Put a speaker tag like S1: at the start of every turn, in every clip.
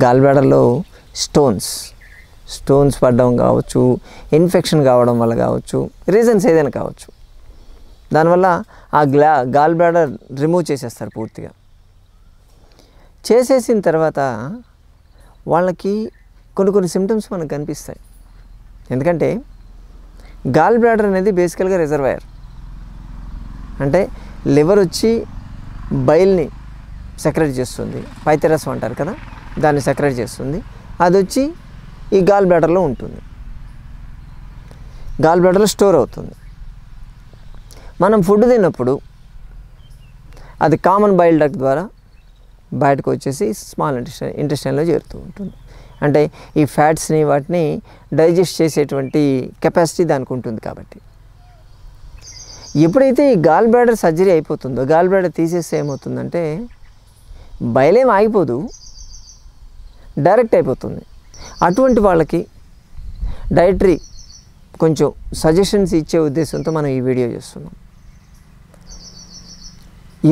S1: Gall బ్లాడర్లో stones పడడం కావచ్చు, infection కావడం వల్ల కావచ్చు, రీజన్స్ ఏదైనా కావచ్చు. దానివల్ల ఆ గాల్ బ్లాడర్ రిమూవ్ చేసేస్తారు పూర్తిగా. చేసేసిన తర్వాత వాళ్ళకి కొన్ని సిమ్టమ్స్ మనకు కనిపిస్తాయి. ఎందుకంటే గాల్ బ్లాడర్ అనేది బేసికల్గా రిజర్వాయర్. అంటే లివర్ వచ్చి బైల్ని సెక్రెట్ చేస్తుంది, పైత్యరసం అంటారు కదా, దాన్ని సెక్రెట్ చేస్తుంది. అది వచ్చి ఈ గాల్ బ్లాడర్లో ఉంటుంది, గాల్ బ్లాడర్లో స్టోర్ అవుతుంది. మనం ఫుడ్ తిన్నప్పుడు అది కామన్ బైల్ డక్ట్ ద్వారా బయటకు వచ్చేసి స్మాల్ ఇంటెస్టైన్లో చేరుతూ ఉంటుంది. అంటే ఈ ఫ్యాట్స్ని వాటిని డైజెస్ట్ చేసేటువంటి కెపాసిటీ దానికి ఉంటుంది. కాబట్టి ఎప్పుడైతే ఈ గాల్ బ్లాడర్ సర్జరీ అయిపోతుందో, గాల్ బ్లాడర్ తీసేస్తే ఏమవుతుందంటే బయలేం ఆగిపోదు, డైరెక్ట్ అయిపోతుంది. అటువంటి వాళ్ళకి డైటరీ కొంచెం సజెషన్స్ ఇచ్చే ఉద్దేశంతో మనం ఈ వీడియో చేస్తున్నాం.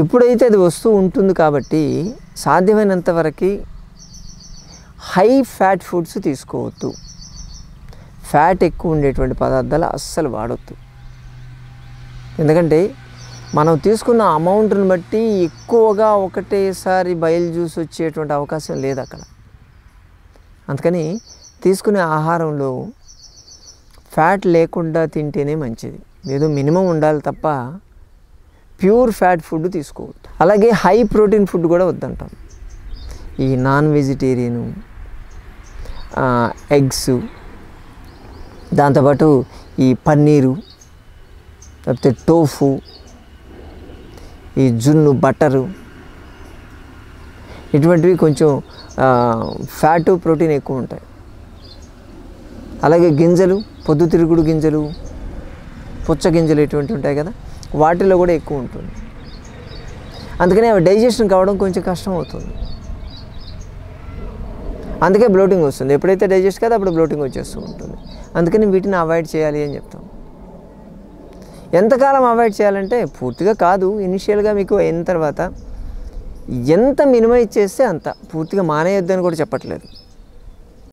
S1: ఎప్పుడైతే అది వస్తూ ఉంటుంది కాబట్టి సాధ్యమైనంత వరకు హై ఫ్యాట్ ఫుడ్స్ తీసుకోవద్దు, ఫ్యాట్ ఎక్కువ ఉండేటువంటి పదార్థాలు అస్సలు వాడొద్దు. ఎందుకంటే మనం తీసుకున్న అమౌంట్ని బట్టి ఎక్కువగా ఒకటేసారి బయలు జ్యూస్ వచ్చేటువంటి అవకాశం లేదు అక్కడ. అందుకని తీసుకునే ఆహారంలో ఫ్యాట్ లేకుండా తింటేనే మంచిది. ఏదో మినిమం ఉండాలి తప్ప ప్యూర్ ఫ్యాట్ ఫుడ్ తీసుకోవద్దు. అలాగే హై ప్రోటీన్ ఫుడ్ కూడా వద్దంటాం. ఈ నాన్ వెజిటేరియను, ఎగ్స్, దాంతోపాటు ఈ పన్నీరు, లేకపోతే టోఫు, ఈ జున్ను, బటరు, ఇటువంటివి కొంచెం ఫ్యాటు ప్రోటీన్ ఎక్కువ ఉంటాయి. అలాగే గింజలు, పొద్దుతిరుగుడు గింజలు, పుచ్చ గింజలు ఇటువంటివి ఉంటాయి కదా, వాటిలో కూడా ఎక్కువ ఉంటుంది. అందుకని అవి డైజెషన్ కావడం కొంచెం కష్టం అవుతుంది. అందుకే బ్లోటింగ్ వస్తుంది. ఎప్పుడైతే డైజెస్ట్ కాదు అప్పుడు బ్లోటింగ్ వచ్చేస్తూ ఉంటుంది. అందుకని వీటిని అవాయిడ్ చేయాలి అని చెప్తాం. ఎంతకాలం అవాయిడ్ చేయాలంటే పూర్తిగా కాదు, ఇనిషియల్గా మీకు అయిన తర్వాత ఎంత మినిమైజ్ చేస్తే అంత. పూర్తిగా మానేయొద్దని కూడా చెప్పట్లేదు.